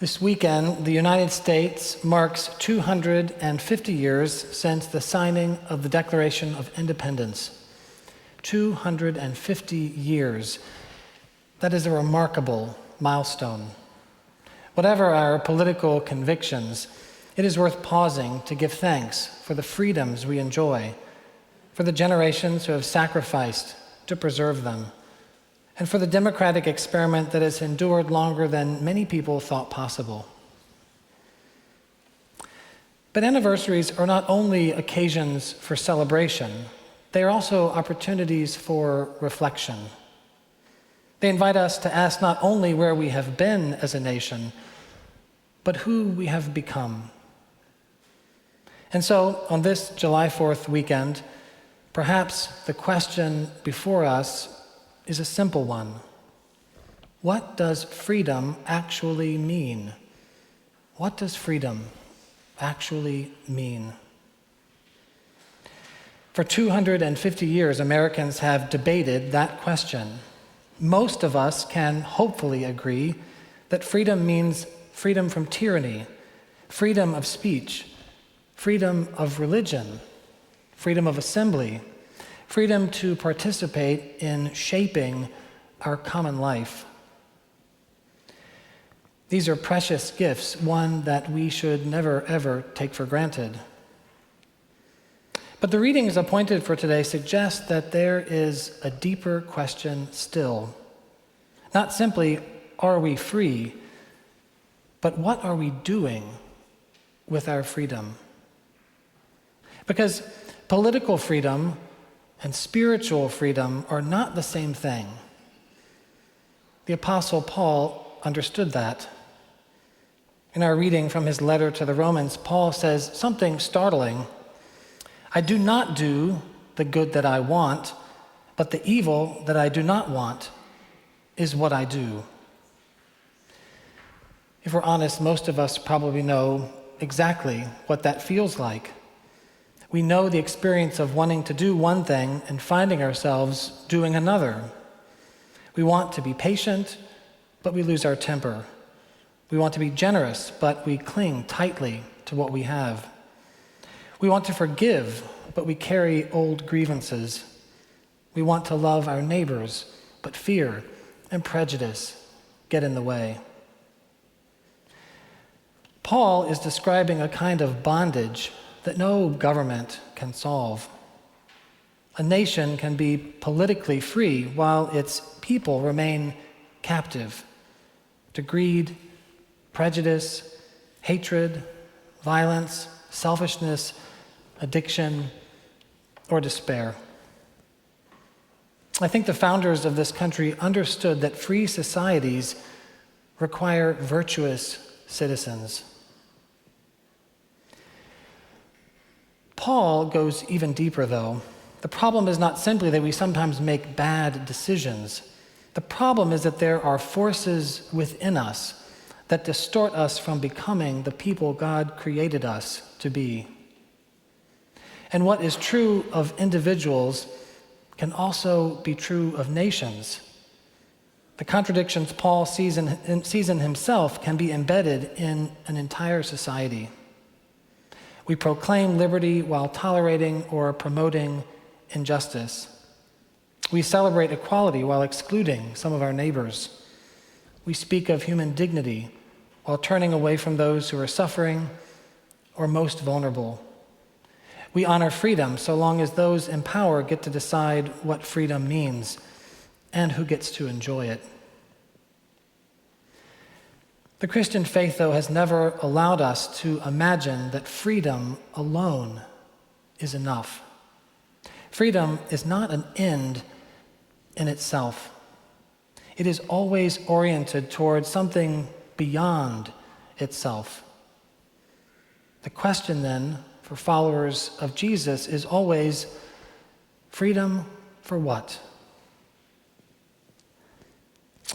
This weekend, the United States marks 250 years since the signing of the Declaration of Independence. 250 years. That is a remarkable milestone. Whatever our political convictions, it is worth pausing to give thanks for the freedoms we enjoy, for the generations who have sacrificed to preserve them, and for the democratic experiment that has endured longer than many people thought possible. But anniversaries are not only occasions for celebration, they are also opportunities for reflection. They invite us to ask not only where we have been as a nation, but who we have become. And so, on this July 4th weekend, perhaps the question before us is a simple one. What does freedom actually mean? What does freedom actually mean? For 250 years, Americans have debated that question. Most of us can hopefully agree that freedom means freedom from tyranny, freedom of speech, freedom of religion, freedom of assembly, freedom to participate in shaping our common life. These are precious gifts, one that we should never, ever take for granted. But the readings appointed for today suggest that there is a deeper question still. Not simply, are we free, but what are we doing with our freedom? Because political freedom and spiritual freedom are not the same thing. The Apostle Paul understood that. In our reading from his letter to the Romans, Paul says something startling. I do not do the good that I want, but the evil that I do not want is what I do. If we're honest, most of us probably know exactly what that feels like. We know the experience of wanting to do one thing and finding ourselves doing another. We want to be patient, but we lose our temper. We want to be generous, but we cling tightly to what we have. We want to forgive, but we carry old grievances. We want to love our neighbors, but fear and prejudice get in the way. Paul is describing a kind of bondage that no government can solve. A nation can be politically free while its people remain captive to greed, prejudice, hatred, violence, selfishness, addiction, or despair. I think the founders of this country understood that free societies require virtuous citizens. Paul goes even deeper, though. The problem is not simply that we sometimes make bad decisions. The problem is that there are forces within us that distort us from becoming the people God created us to be. And what is true of individuals can also be true of nations. The contradictions Paul sees in himself can be embedded in an entire society. We proclaim liberty while tolerating or promoting injustice. We celebrate equality while excluding some of our neighbors. We speak of human dignity while turning away from those who are suffering or most vulnerable. We honor freedom so long as those in power get to decide what freedom means and who gets to enjoy it. The Christian faith, though, has never allowed us to imagine that freedom alone is enough. Freedom is not an end in itself. It is always oriented towards something beyond itself. The question then for followers of Jesus is always, freedom for what?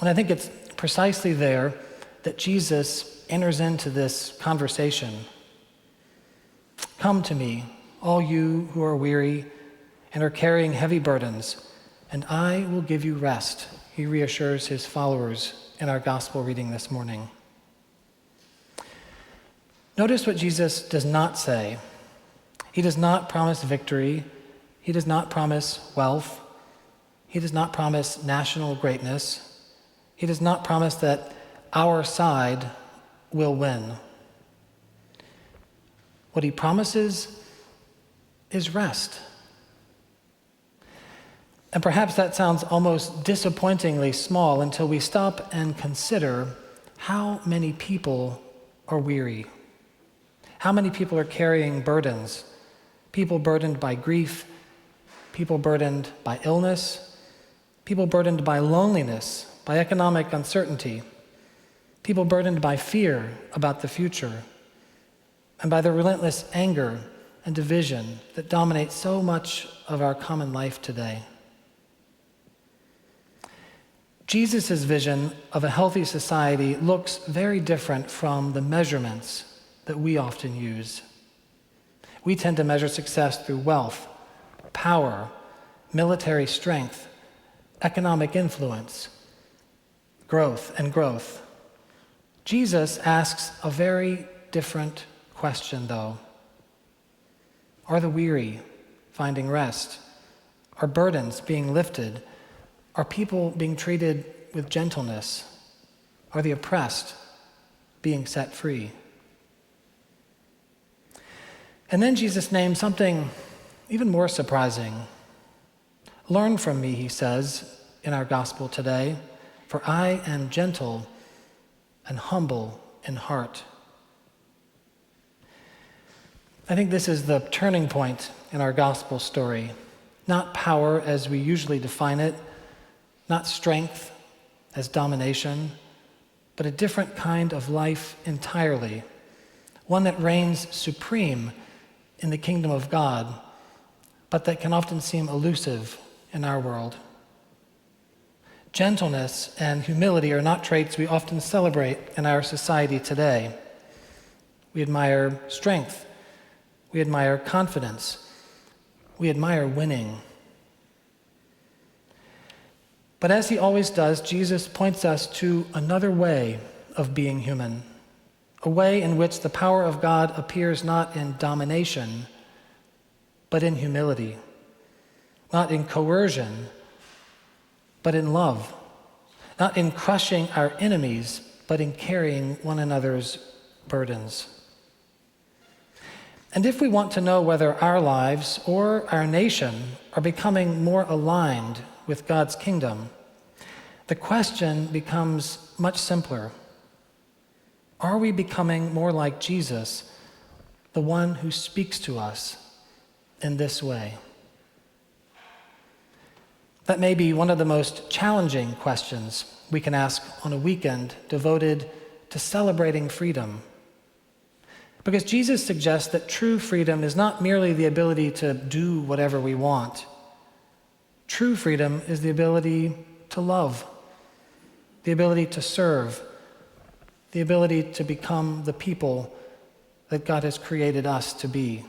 And I think it's precisely there that Jesus enters into this conversation. Come to me, all you who are weary and are carrying heavy burdens, and I will give you rest, he reassures his followers in our gospel reading this morning. Notice what Jesus does not say. He does not promise victory. He does not promise wealth. He does not promise national greatness. He does not promise that our side will win. What he promises is rest. And perhaps that sounds almost disappointingly small until we stop and consider how many people are weary. How many people are carrying burdens? People burdened by grief, people burdened by illness, people burdened by loneliness, by economic uncertainty, people burdened by fear about the future, and by the relentless anger and division that dominate so much of our common life today. Jesus' vision of a healthy society looks very different from the measurements that we often use. We tend to measure success through wealth, power, military strength, economic influence, growth. Jesus asks a very different question, though. Are the weary finding rest? Are burdens being lifted? Are people being treated with gentleness? Are the oppressed being set free? And then Jesus names something even more surprising. Learn from me, he says in our gospel today, for I am gentle and humble in heart. I think this is the turning point in our gospel story. Not power as we usually define it, not strength as domination, but a different kind of life entirely, one that reigns supreme in the kingdom of God, but that can often seem elusive in our world. Gentleness and humility are not traits we often celebrate in our society today. We admire strength, we admire confidence, we admire winning. But as he always does, Jesus points us to another way of being human, a way in which the power of God appears not in domination, but in humility, not in coercion, but in love, not in crushing our enemies, but in carrying one another's burdens. And if we want to know whether our lives or our nation are becoming more aligned with God's kingdom, the question becomes much simpler. Are we becoming more like Jesus, the one who speaks to us in this way? That may be one of the most challenging questions we can ask on a weekend devoted to celebrating freedom. Because Jesus suggests that true freedom is not merely the ability to do whatever we want. True freedom is the ability to love, the ability to serve, the ability to become the people that God has created us to be.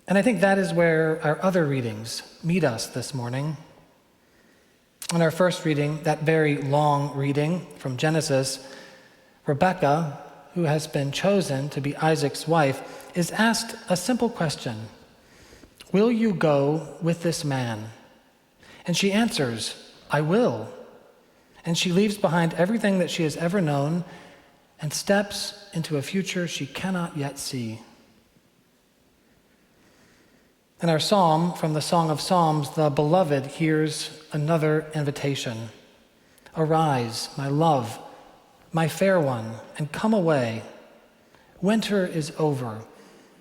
And I think that is where our other readings meet us this morning. In our first reading, that very long reading from Genesis, Rebekah, who has been chosen to be Isaac's wife, is asked a simple question: will you go with this man? And she answers, I will. And she leaves behind everything that she has ever known and steps into a future she cannot yet see. In our psalm from the Song of Psalms, the beloved hears another invitation. Arise, my love, my fair one, and come away. Winter is over.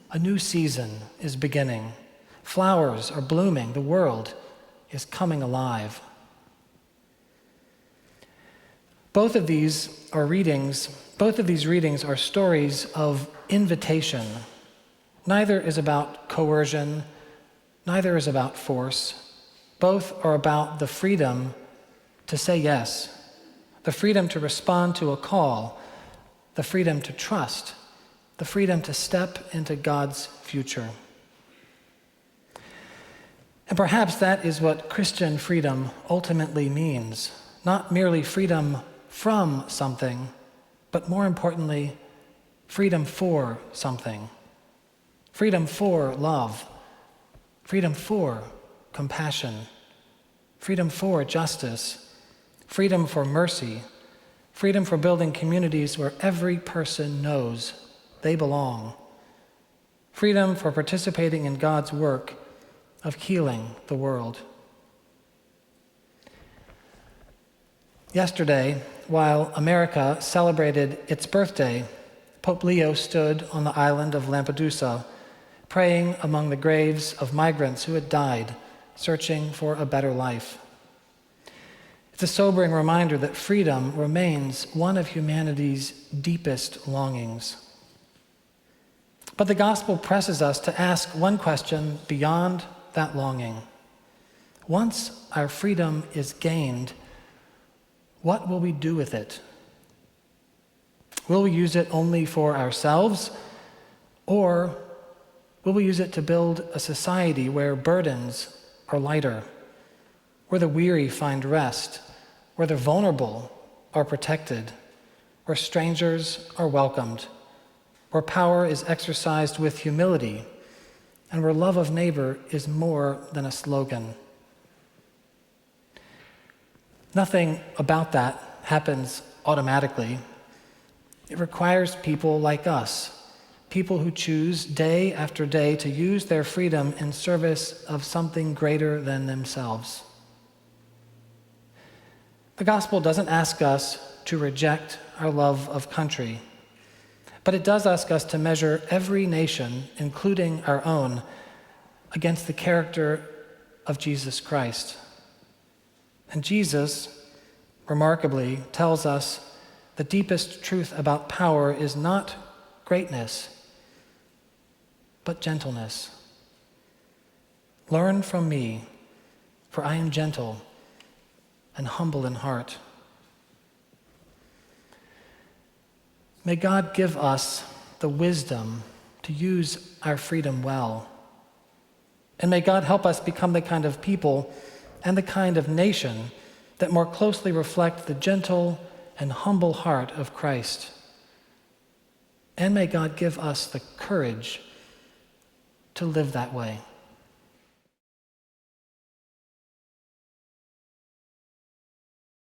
A new season is beginning. Flowers are blooming. The world is coming alive. Both of these readings are stories of invitation. Neither is about coercion. Neither is about force. Both are about the freedom to say yes, the freedom to respond to a call, the freedom to trust, the freedom to step into God's future. And perhaps that is what Christian freedom ultimately means, not merely freedom from something, but more importantly, freedom for something. Freedom for love. Freedom for compassion. Freedom for justice. Freedom for mercy. Freedom for building communities where every person knows they belong. Freedom for participating in God's work of healing the world. Yesterday, while America celebrated its birthday, Pope Leo stood on the island of Lampedusa, praying among the graves of migrants who had died, searching for a better life. It's a sobering reminder that freedom remains one of humanity's deepest longings. But the gospel presses us to ask one question beyond that longing. Once our freedom is gained, what will we do with it? Will we use it only for ourselves, or will we use it to build a society where burdens are lighter, where the weary find rest, where the vulnerable are protected, where strangers are welcomed, where power is exercised with humility, and where love of neighbor is more than a slogan? Nothing about that happens automatically. It requires people like us, people who choose day after day to use their freedom in service of something greater than themselves. The gospel doesn't ask us to reject our love of country, but it does ask us to measure every nation, including our own, against the character of Jesus Christ. And Jesus, remarkably, tells us the deepest truth about power is not greatness, but gentleness. Learn from me, for I am gentle and humble in heart. May God give us the wisdom to use our freedom well. And may God help us become the kind of people and the kind of nation that more closely reflect the gentle and humble heart of Christ. And may God give us the courage to live that way.